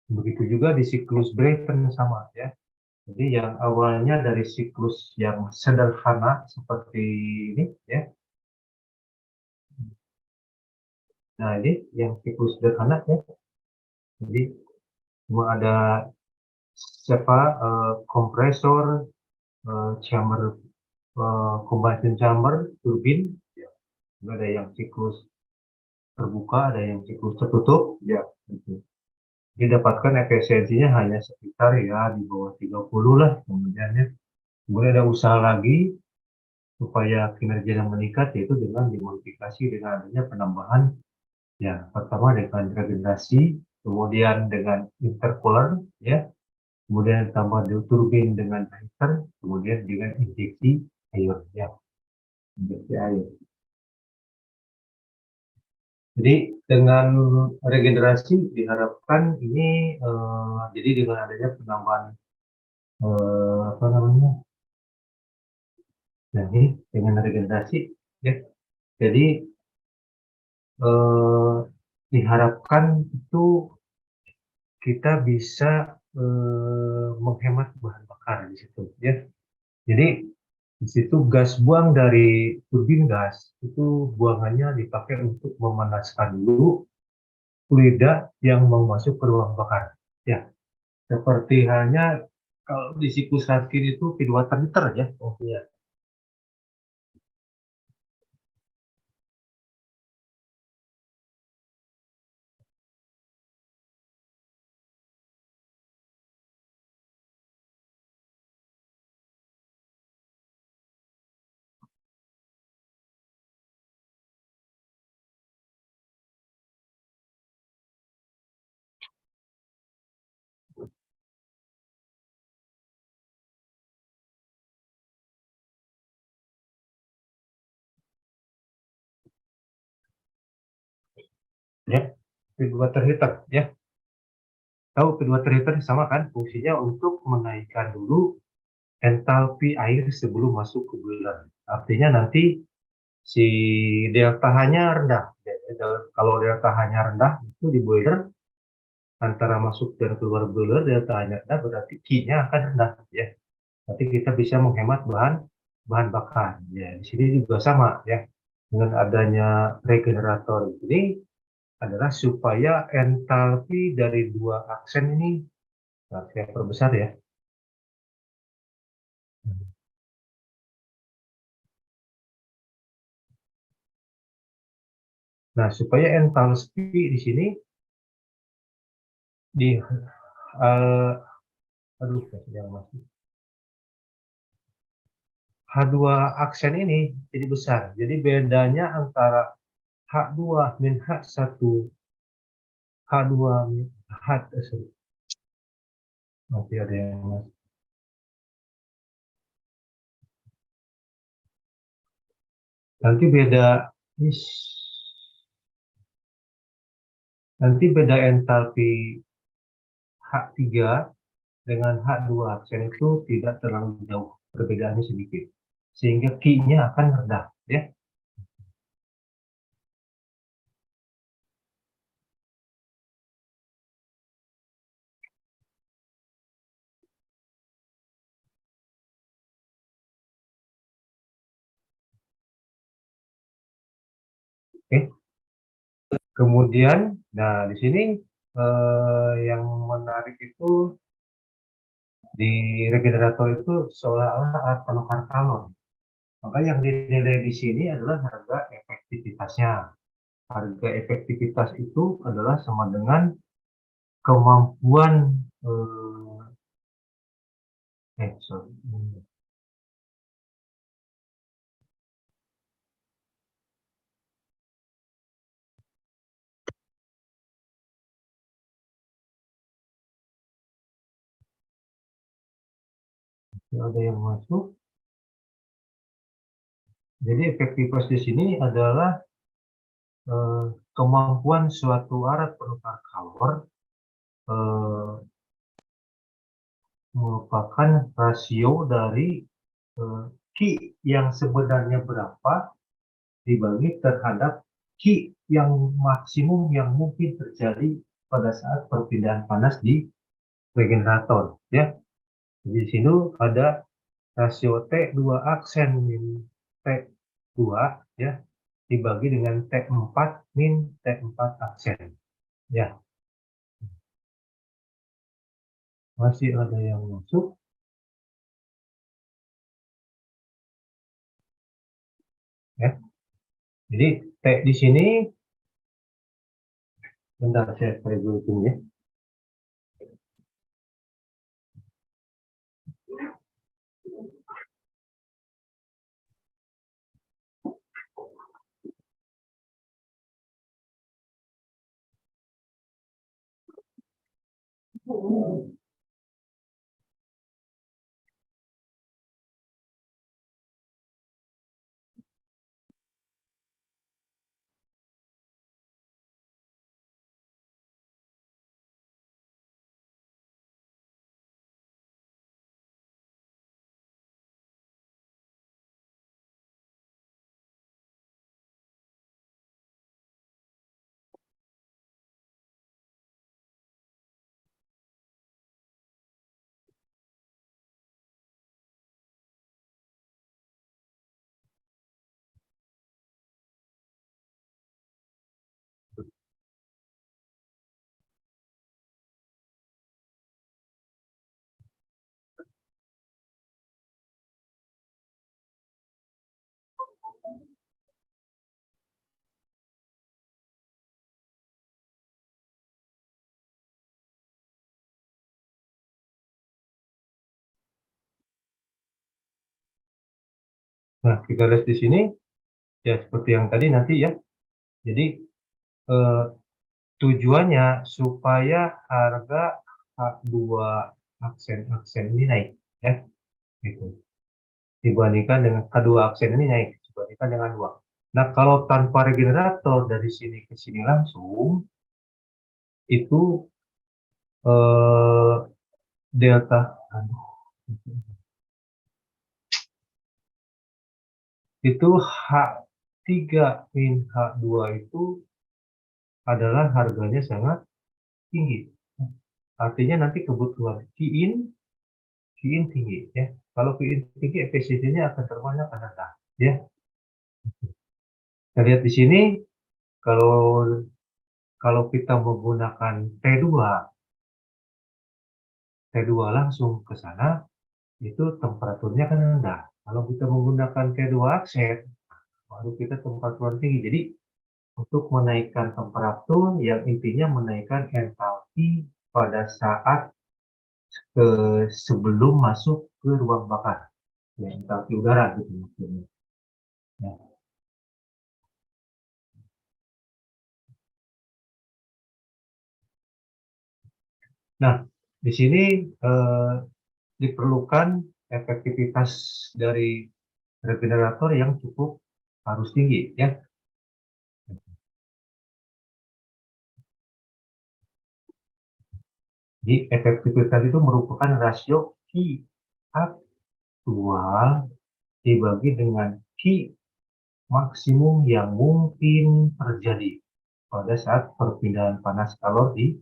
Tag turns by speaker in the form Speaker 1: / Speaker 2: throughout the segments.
Speaker 1: Begitu juga di siklus Brayton sama ya. Jadi yang awalnya dari siklus yang sederhana seperti ini ya. Nah, ini yang siklus sederhana ya. Jadi cuma ada siapa kompresor, chamber, combustion chamber, turbin, ya. Ada yang siklus terbuka, ada yang siklus tertutup, ya. Gitu. Didapatkan efisiensinya hanya sekitar ya di bawah 30 lah kemudiannya. Kemudian ada usaha lagi supaya kinerjanya meningkat yaitu dengan dimodifikasi dengan adanya penambahan ya pertama dengan regenerasi, kemudian dengan intercooler ya, kemudian tambah turbin dengan heater, kemudian dengan injeksi air ya, injeksi air. Jadi dengan regenerasi diharapkan ini jadi dengan adanya penambahan apa namanya, nah ini dengan regenerasi ya, jadi eh, diharapkan itu kita bisa menghemat bahan bakar di situ ya. Jadi di situ gas buang dari turbin gas itu buangannya dipakai untuk memanaskan dulu fluida yang mau masuk ke ruang bakar. Ya, seperti halnya kalau di siklus Rankine itu feed water heater ya. Oh iya. Ya, feed water heater ya. Tahu feed water heater sama kan fungsinya untuk menaikkan dulu entalpi air sebelum masuk ke boiler. Artinya nanti si delta H-nya rendah. Kalau delta H-nya rendah itu di boiler antara masuk dan keluar boiler delta H-nya rendah berarti Q-nya akan rendah ya. Nanti kita bisa menghemat bahan bahan bakar. Ya, di sini juga sama ya. Dengan adanya regenerator ini adalah supaya entalpi dari dua aksen ini, nah, saya perbesar ya. Nah, supaya entalpi di sini di aduh, yang masih H2 aksen ini jadi besar. Jadi bedanya antara H2 min H1, H2 min H, sorry. Nanti ada yang masih. Nanti beda, nanti beda entalpi H3 dengan H2 aksen itu tidak terlalu jauh, perbedaannya sedikit. Sehingga Q-nya akan rendah, ya. Oke. Kemudian, nah di sini yang menarik itu di regenerator itu seolah-olah alat penukar kalor. Maka yang dinilai di sini adalah harga efektivitasnya. Harga efektivitas itu adalah sama dengan kemampuan sorry, ada yang masuk. Jadi efektivitas di sini adalah kemampuan suatu alat penukar kalor merupakan rasio dari Q yang sebenarnya berapa dibagi terhadap Q yang maksimum yang mungkin terjadi pada saat perpindahan panas di regenerator, ya. Di sini ada rasio T2 aksen min T2, ya, dibagi dengan T4 min T4 aksen, ya. Masih ada yang masuk? Ya. Jadi T di sini, bentar saya cari dulu ya. Nah, kita lihat di sini, ya seperti yang tadi nanti ya. Jadi tujuannya supaya harga H2 aksen-aksen ini naik, ya, gitu. Dibandingkan dengan H2 aksen ini naik dibandingkan dengan 2. Nah, kalau tanpa regenerator dari sini ke sini langsung, itu delta, itu H3 min H2 itu adalah harganya sangat tinggi. Artinya nanti kebutuhan Qin tinggi, ya. Kalau Qin tinggi, efisiensinya akan terbanyak, akan rendah, ya. Kita lihat di sini, kalau kita menggunakan T2 langsung ke sana, itu temperaturnya kan rendah. Kalau kita menggunakan T2 aksen, baru kita temperatur tinggi. Jadi untuk menaikkan temperatur, yang intinya menaikkan entalpi pada saat sebelum masuk ke ruang bakar, ya, entalpi udara gitu maksudnya. Ya. Nah, di sini diperlukan efektivitas dari regenerator yang cukup harus tinggi, ya. Jadi efektivitas itu merupakan rasio Q aktual dibagi dengan Q maksimum yang mungkin terjadi pada saat perpindahan panas di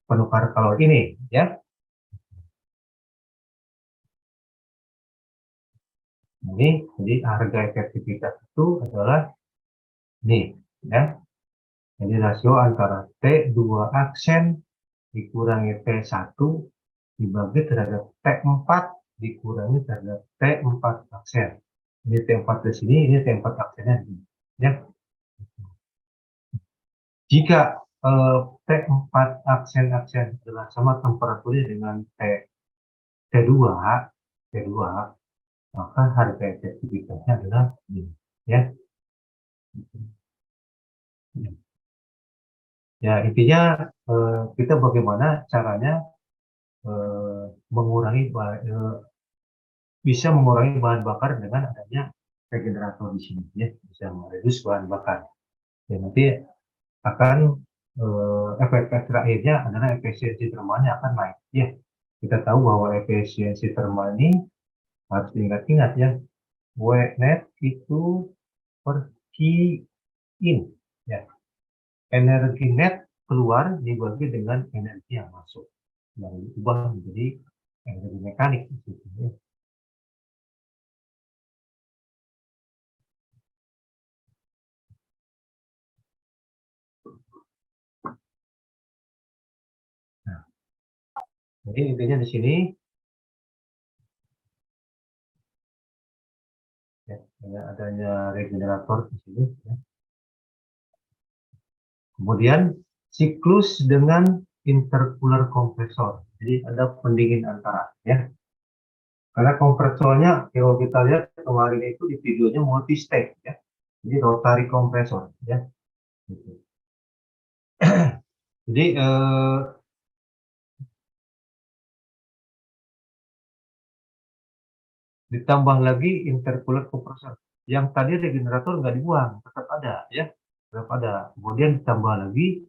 Speaker 1: penukar kalor ini, ya. Ini jadi harga efektivitas itu adalah ini, ya. Jadi rasio antara T2 aksen dikurangi T1 dibagi terhadap T4 dikurangi terhadap T4 aksen. Ini T4 di sini, ini T4 aksennya di sini, ya. Jika T4 aksen-aksen adalah sama temperaturnya dengan T2, maka harga efektivitasnya adalah ini, ya. Ya, intinya kita bagaimana caranya bisa mengurangi bahan bakar dengan adanya regenerator di sini, ya, bisa mereduce bahan bakar. Ya, nanti akan efek terakhirnya adalah efisiensi termalnya akan naik, ya. Kita tahu bahwa efisiensi termal ini harus diingat-ingat, ya, W net itu per Qin, ya. energi net keluar dibagi dengan energi yang masuk, yang diubah menjadi energi mekanik. Nah, jadi intinya di sini ya, adanya regenerator di sini. Ya. Kemudian siklus dengan intercooler kompresor. Jadi ada pendingin antara ya. Karena kompresornya kalau kita lihat kemarin itu di videonya multi stage ya. Jadi rotary kompresor ya. Gitu. Jadi ditambah lagi intercooler kompresor. Yang tadi regenerator nggak dibuang, tetap ada ya. Tetap ada. Kemudian ditambah lagi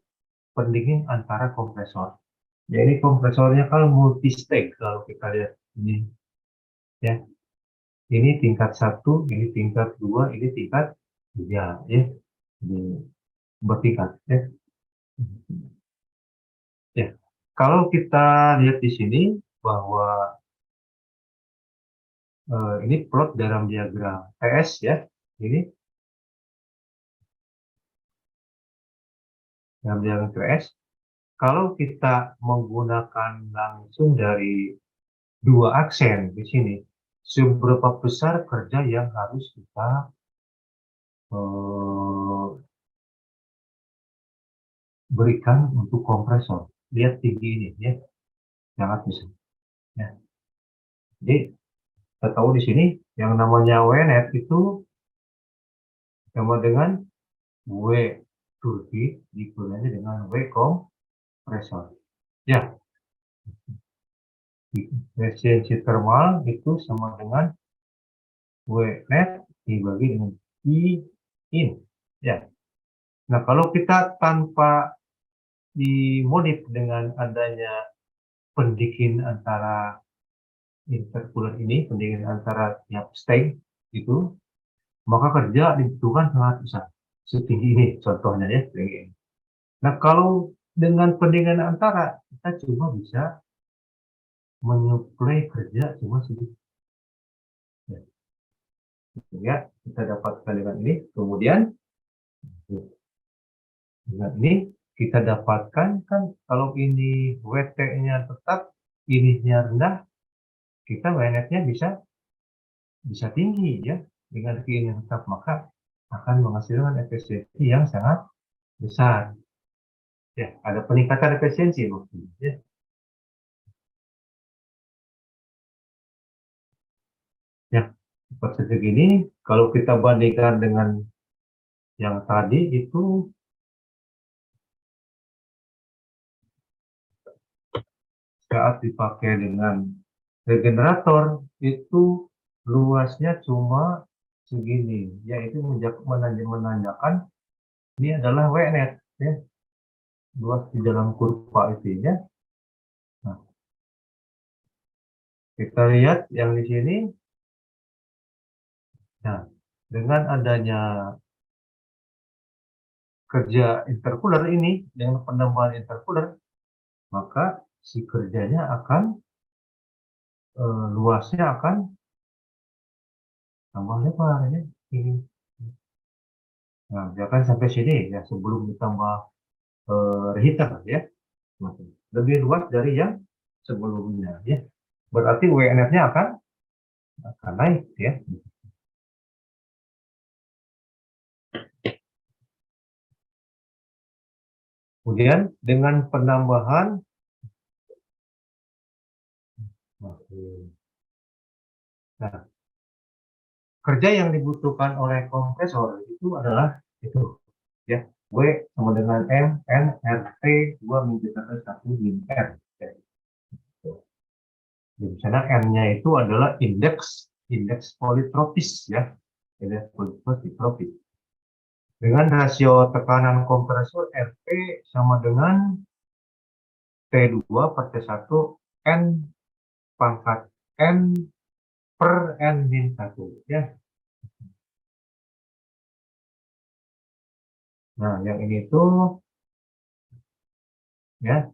Speaker 1: pendingin antara kompresor. Ya ini kompresornya kan multi stage kalau kita lihat ini ya. Ini tingkat 1, ini tingkat 2, ini tingkat 3 ya. Ini bertingkat ya. Ya. Kalau kita lihat di sini bahwa ini plot dalam diagram PS ya. Ini dalam diagram PS. Kalau kita menggunakan langsung dari dua aksen di sini, seberapa besar kerja yang harus kita berikan untuk kompresor. Lihat tinggi ini ya, sangat besar. Ya. Jadi kita tahu di sini yang namanya WNet itu sama dengan W turbin dikurangi dengan W kompresor. Ya, efisiensi thermal itu sama dengan W net dibagi dengan I in. Ya. Nah, kalau kita tanpa dimodif dengan adanya pendingin antara intercooler ini, pendingin antara tiap stage itu, maka kerja dibutuhkan sangat besar. Setinggi ini contohnya ya, setinggi ini. Nah, kalau dengan pendingin antara, kita cuma bisa menyuplai kerja cuma sedikit. Ya, kita dapatkan dengan ini. Kemudian dengan ini kita dapatkan kan kalau ini WT-nya tetap, ininya rendah, kita WNet-nya bisa tinggi ya. Dengan ini yang tetap maka akan menghasilkan efisiensi yang sangat besar. Ya, ada peningkatan efisiensi maksudnya. Ya. Ya, seperti begini, kalau kita bandingkan dengan yang tadi itu saat dipakai dengan regenerator itu luasnya cuma segini, yaitu menandakan ini adalah WNet ya, luas di dalam kurva itu ya. Nah, kita lihat yang di sini. Nah, dengan adanya kerja intercooler ini dengan penambahan intercooler, maka si kerjanya akan luasnya akan tambah lebar ya. Ini. Nah, jangan sampai sini ya sebelum ditambah reheater ya. Lebih luas dari yang sebelumnya ya. Berarti WNF-nya akan naik ya. Kemudian dengan penambahan nah, kerja yang dibutuhkan oleh kompresor itu adalah itu ya, W sama dengan M N R T 2 min 1 min R ya. Di sana N-nya itu adalah indeks politropis ya, indeks politropis. Dengan rasio tekanan kompresor RP sama dengan T2 per T1 N pangkat N per N min 1 ya. Nah, yang ini tuh ya,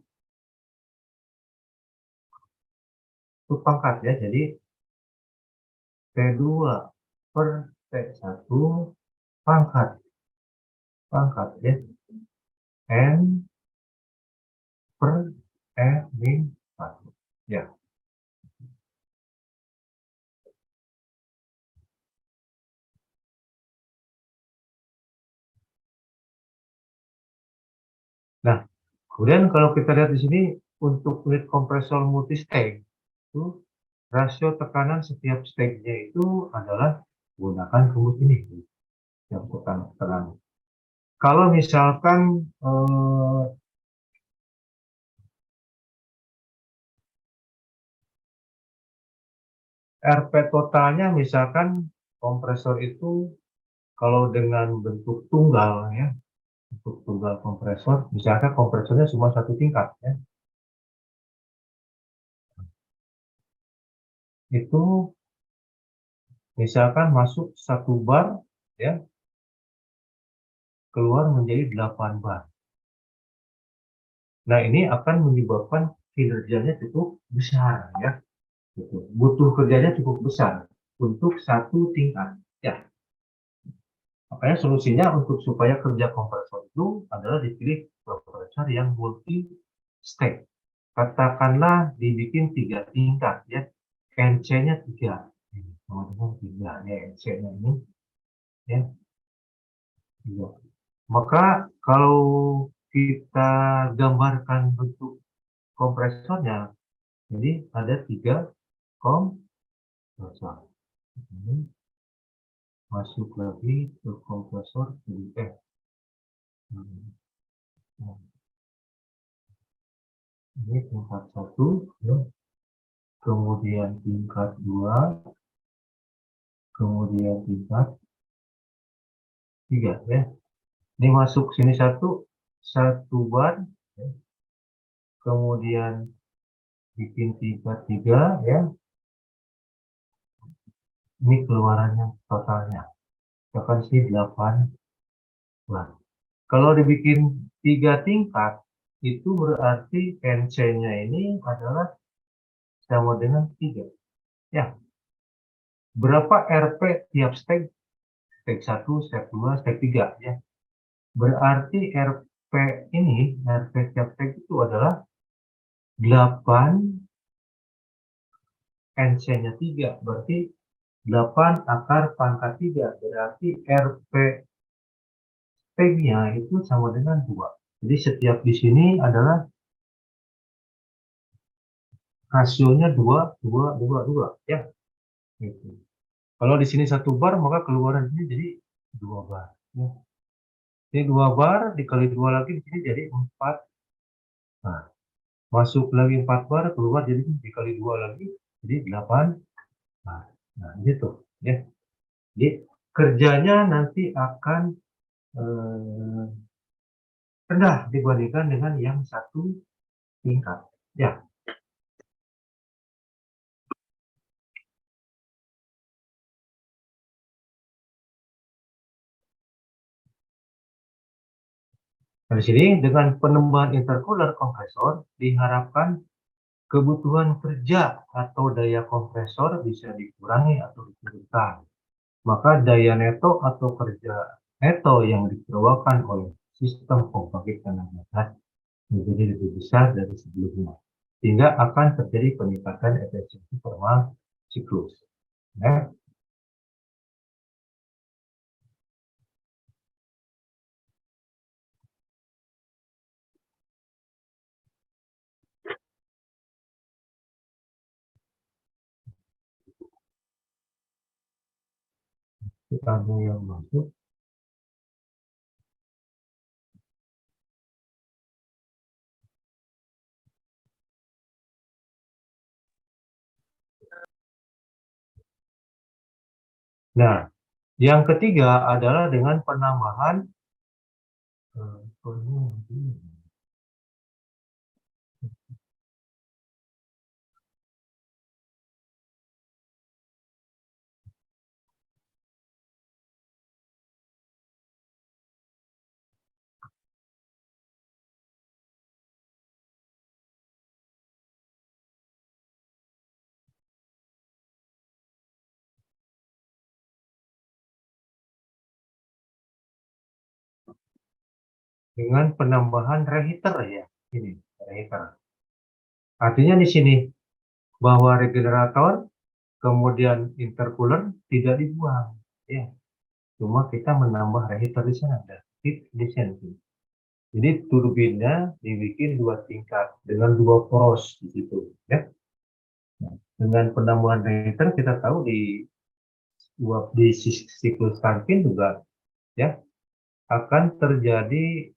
Speaker 1: itu pangkat ya. Jadi T2 per T1 pangkat, pangkat ya, N per min 1. Ya. Nah, kemudian kalau kita lihat di sini untuk unit kompresor multi-stage itu rasio tekanan setiap stage-nya itu adalah menggunakan rumus ini yang tekanan. Kalau misalkan RP totalnya misalkan kompresor itu kalau dengan bentuk tunggal ya, bentuk tunggal kompresor, misalkan kompresornya cuma satu tingkat ya, itu misalkan masuk 1 bar ya, keluar menjadi 8 bar. Nah, ini akan menyebabkan kinerjanya cukup besar ya. Gitu. Butuh kerjanya cukup besar untuk satu tingkat. Ya, makanya solusinya untuk supaya kerja kompresor itu adalah dipilih kompresor yang multi stage. Katakanlah dibikin 3 tingkat ya. NC-nya 3. Teman-teman 3 ya, NC-nya ini ya. 3. Maka kalau kita gambarkan bentuk kompresornya, jadi ada 3 kompresor. Ini masuk lagi ke kompresor ini tingkat 1 ya. Kemudian tingkat 2, kemudian tingkat 3 ya. Ini masuk sini 1 bar ya. Kemudian bikin tingkat 3 ya. Ini keluarannya totalnya misalkan sih 8 bar. Kalau dibikin 3 tingkat itu berarti NC-nya ini adalah sama dengan 3 ya. Berapa RP tiap step? Step 1, step 2, step 3 ya. Berarti RP ini, RP tiap step itu adalah 8 NC-nya 3. Berarti 8 akar pangkat 3. Berarti RP step-nya itu sama dengan 2. Jadi setiap di sini adalah rasionya 2, 2, 2, 2 ya. Gitu. Kalau di sini 1 bar, maka keluaran ini jadi 2 bar. Ya. Ini 2 bar, dikali 2 lagi, di sini jadi 4. Nah, masuk lagi 4 bar, keluar jadi dikali 2 lagi, jadi 8. Nah, gitu. Ya. Jadi, kerjanya nanti akan eh, rendah dibandingkan dengan yang satu tingkat. Ya, dari sini dengan penambahan intercooler kompresor diharapkan kebutuhan kerja atau daya kompresor bisa dikurangi atau diturunkan. Maka daya neto atau kerja neto yang dikeluarkan oleh sistem pembangkit tenaga gas menjadi lebih besar dari sebelumnya. Sehingga akan terjadi peningkatan efisiensi thermal siklus. Ya, ada yang masuk. Nah, yang ketiga adalah dengan penambahan dengan penambahan reheater ya. Ini reheater. Artinya di sini bahwa regenerator kemudian intercooler tidak dibuang ya. Cuma kita menambah reheater di sana ada heat exchanger. Jadi turbinnya dibikin 2 tingkat dengan 2 poros di situ ya. Nah, dengan penambahan reheater kita tahu di siklus Rankine juga ya akan terjadi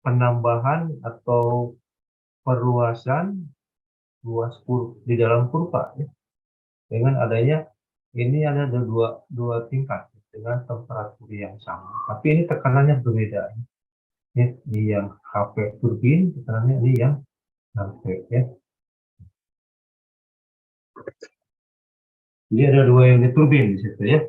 Speaker 1: penambahan atau perluasan luas di dalam kurva ya. Dengan adanya ini ada dua tingkat dengan temperatur yang sama, tapi ini tekanannya berbeda. Ini yang HP turbin, tekanannya ini yang HP ya. Jadi ada 2 unit turbin di situ ya.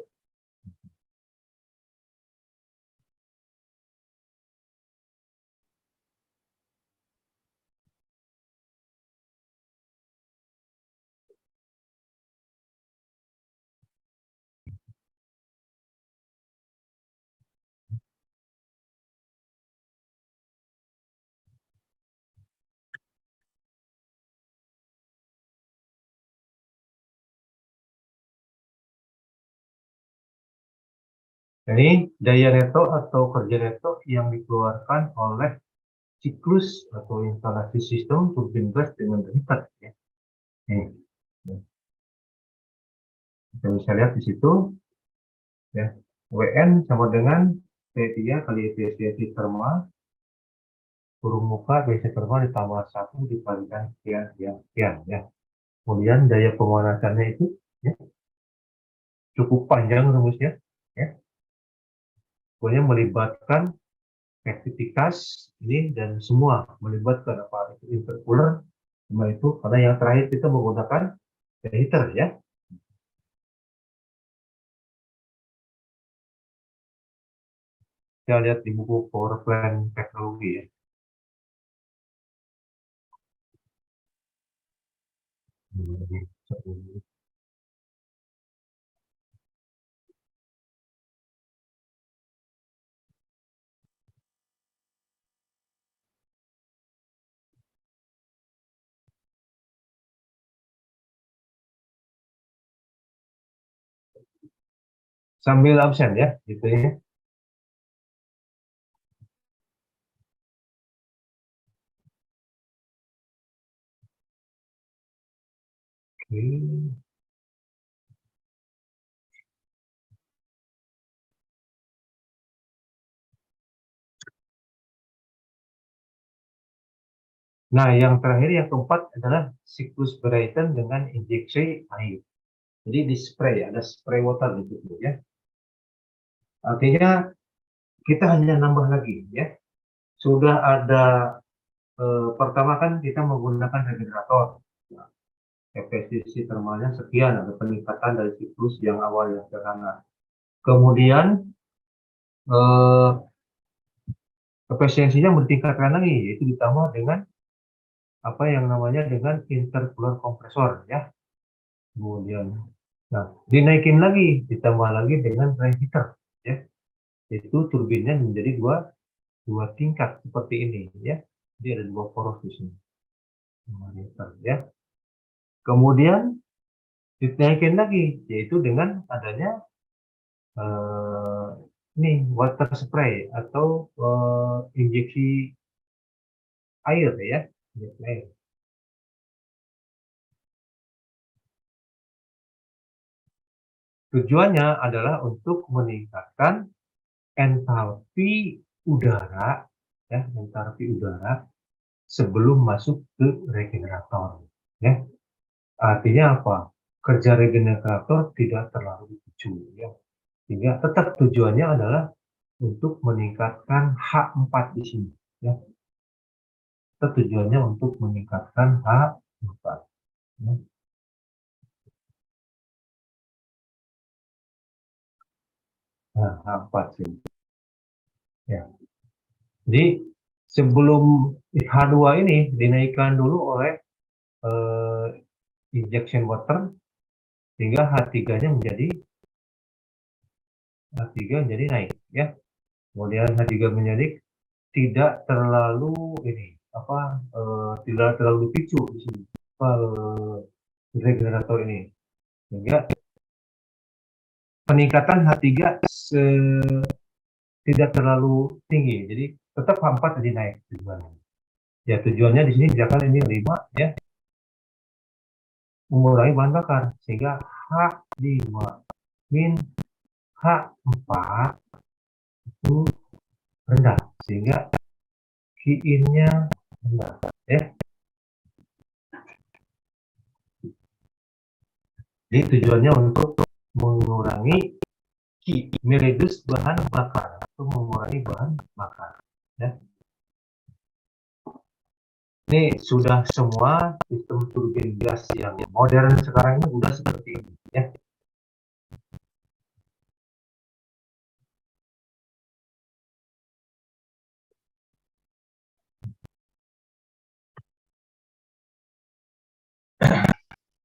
Speaker 1: Ini daya neto atau kerja neto yang dikeluarkan oleh siklus atau instalasi sistem turbin gas dengan reheater ya. Nih, kita bisa lihat di situ ya. WN sama dengan T3 kali efisiensi thermal kurung muka biasa thermal ditambah 1 dikalikan sekian sekian sekian ya. Kemudian daya pemanasannya itu ya, cukup panjang rumusnya ya. Pokoknya melibatkan aktivitas ini dan semua melibatkan apa itu intercooler semua itu karena yang terakhir kita menggunakan heater ya. Kita lihat di buku power plant teknologi ya. Sambil absen ya gitu ya. Oke. Nah, yang terakhir yang keempat adalah siklus Brayton dengan injeksi air. Jadi di spray, ada spray water di situ ya. Artinya kita hanya nambah lagi ya. Sudah ada pertama kan kita menggunakan regenerator. Nah, efisiensi termalnya sekian, ada peningkatan dari siklus yang awal yang sederhana. Kemudian eh, efisiensinya bertingkatkan lagi, yaitu ditambah dengan apa yang namanya dengan intercooler kompresor ya. Kemudian, nah dinaikin lagi, ditambah lagi dengan reheater ya. Itu turbinnya menjadi dua tingkat seperti ini ya. Jadi ada 2 poros di sini. Ya. Kemudian dinaikin lagi, yaitu dengan adanya eh, ini water spray atau injeksi air ya. Injeksi air. Tujuannya adalah untuk meningkatkan entalpi udara ya, entalpi udara sebelum masuk ke regenerator ya. Artinya apa? Kerja regenerator tidak terlalu dipicu ya. Sehingga tetap tujuannya adalah untuk meningkatkan H4 di sini ya. Tetap tujuannya untuk meningkatkan H4 ya. Nah, H4 sini ya. Jadi sebelum H2 ini dinaikkan dulu oleh eh, injection water sehingga H3-nya menjadi H3 menjadi naik ya. Kemudian H3 menjadi tidak terlalu tidak terlalu picu di sini regenerator ini, sehingga peningkatan H3 tidak terlalu tinggi, jadi tetap H4 tadi naik tujuannya. Ya tujuannya di sini misalkan ini 5 ya, mengurangi bahan bakar sehingga H5 min H4 itu rendah, sehingga Qin-nya rendah ya. Jadi tujuannya untuk mengurangi Qi, meredus bahan bakar atau mengurangi bahan bakar ya. Ini sudah semua sistem turbin gas yang modern sekarang ini sudah seperti ini ya.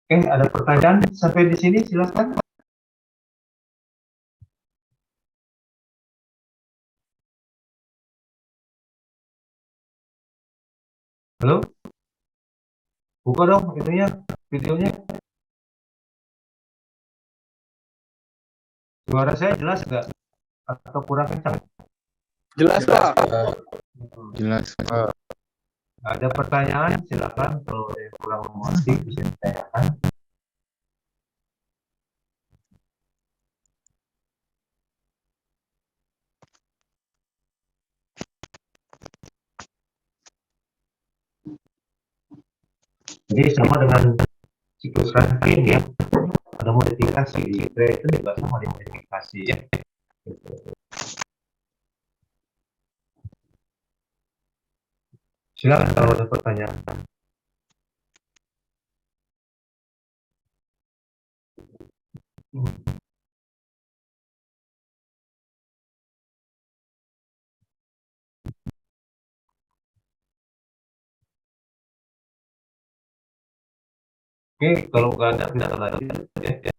Speaker 1: Oke, ada pertanyaan sampai di sini, silakan. Halo? Buka dong itunya, videonya. Suara saya jelas nggak? Atau kurang kencang?
Speaker 2: Jelas, Pak.
Speaker 3: Jelas, Pak.
Speaker 1: Ada pertanyaan, silakan. Kalau ada yang kurang mengerti bisa ditanyakan. Jadi sama dengan siklus Rankine ya, ada modifikasi di Brayton juga sama dimodifikasi ya. Silakan kalau ada pertanyaan. Oke, kalau nggak ada kita lanjut ya.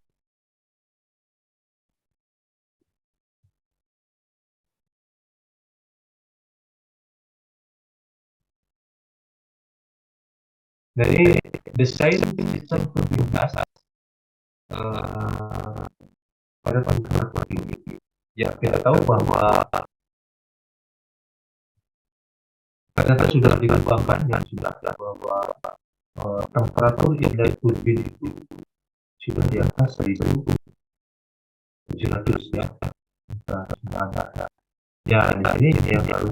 Speaker 1: Dari desain sistem turbin gas pada temperatur tinggi, ya kita tahu bahwa ternyata sudah dikembangkan yang sudah bahwa temperatur indah turbin itu sudah di atas 1.700 ya. Ya di sini yang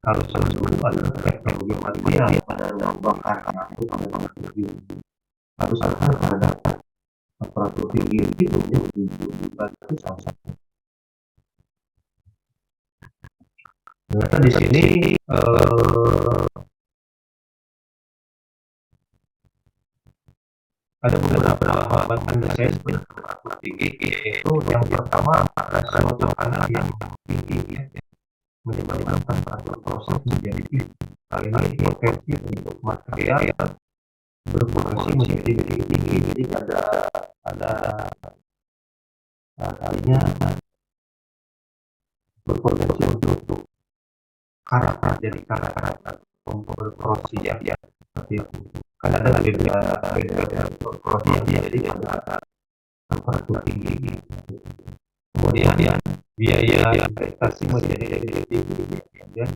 Speaker 1: harus dulu adalah teknologi material pada bahan bakarnya itu harus ada pada temperatur tinggi itu itu salah satu. Ternyata di sini ada beberapa hambatan desain temperatur tinggi, yaitu yang pertama rasio tekanan yang tinggi ya, menyebabkan temperatur proses menjadi tinggi. Hal ini potensi untuk material yang berfungsi menjadi lebih tinggi, jadi ada artinya berpotensi untuk karat jadi karat berkorrosi ya seperti itu. Karena ada beda korrosi yang jadi pada temperatur tinggi. Kemudian biaya investasi menjadi lebih tinggi, dan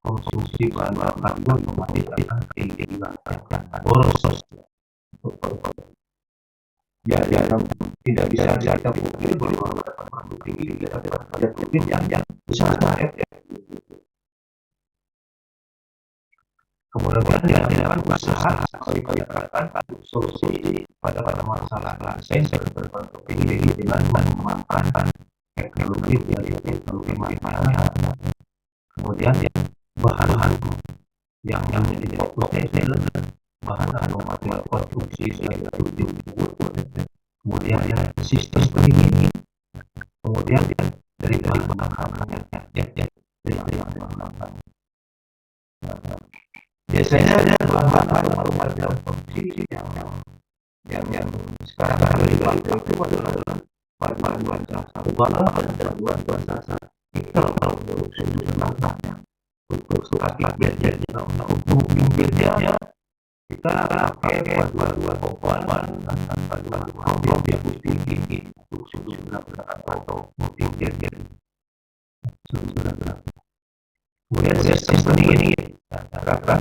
Speaker 1: konsumsi bahan bakar juga otomatis akan tinggi boros. Ya tidak bisa kita pungkiri bahwa temperatur tinggi ada turbin yang besar ya. Kemudian dilakukan usaha seperti pendekatan solusi pada masalah desain berbentuk tinggi dengan memanfaatkan teknologi dari teknologi mana. Kemudian bahan yang menjadi fokusnya adalah bahan atau material konstruksi seperti kemudian sistem pendingin, kemudian dari bahan bakarnya biasanya ada bahan atau material konstruksi yang sekarang itu adalah bahan sasa, bahan dan bahan sasa nikel untuk kaki biasanya untuk pinggirnya kita pakai paduan pohon dan dia tinggi untuk sudah atau pinggir sudah. Kemudian sistem ini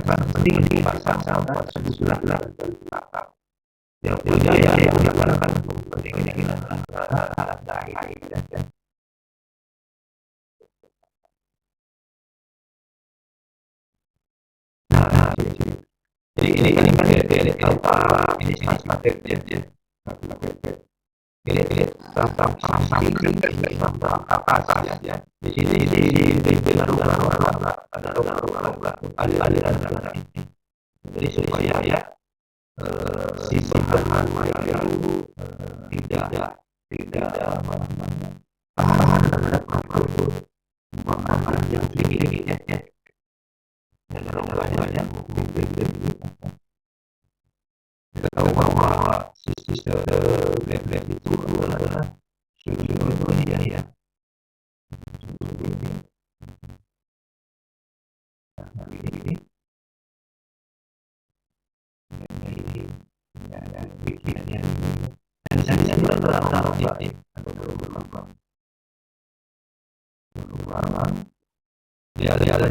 Speaker 1: penting dipasang sampai sudah belakang. Yang digunakan untuk kepentingan alat air dan jadi ini tanpa ini pakai ini tanpa atas ya. Di sini di baru ada aliran ini. Jadi supaya ya si bahan yang tidak tahan terhadap yang tinggi ya. Dan banyak mungkin kita tahu bahwa sistem blend itu adalah sudah ya. Ini bikinnya dan saya berharap ya atau berlama ya ada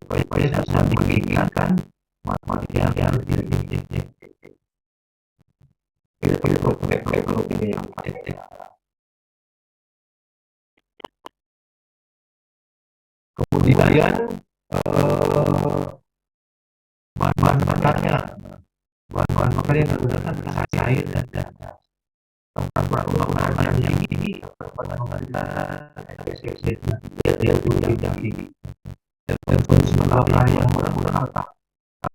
Speaker 1: supaya bisa mengingatkan materi yang lebih ini yang kemudian bahan bakarnya bahan bakar yang digunakan cair dan tempat pengolahan yang tinggi tempat pengolahan dia tidak tinggi dan konsumsi bakar yang murah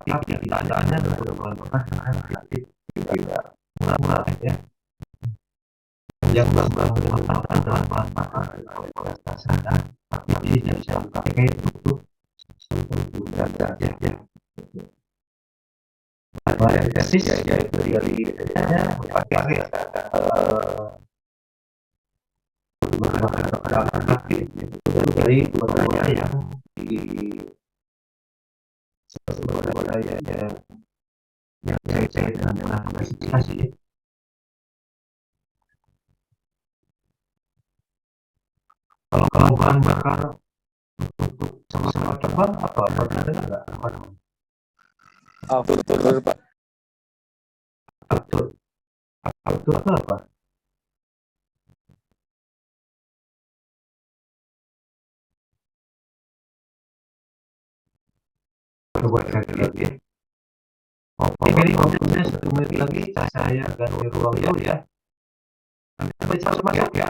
Speaker 1: tapi keadaannya bahan bakar relatif tidak murah ya yang menggunakan bahan bakar kualitas rendah tapi tidak bisa dipakai untuk ya variasis yaitu dari pakai bahan aktif dari budaya yang di budaya yang cair dengan klasifikasi. Kalau bahan bakar untuk sama-sama terbang apa pernah dengar nggak apa namanya?
Speaker 2: Aftur, Pak.
Speaker 1: Aftur itu apa? Coba saya lihat ya. Jadi waktunya 1 menit lagi saya ganti ruang dulu ya. Sampai masuk ya.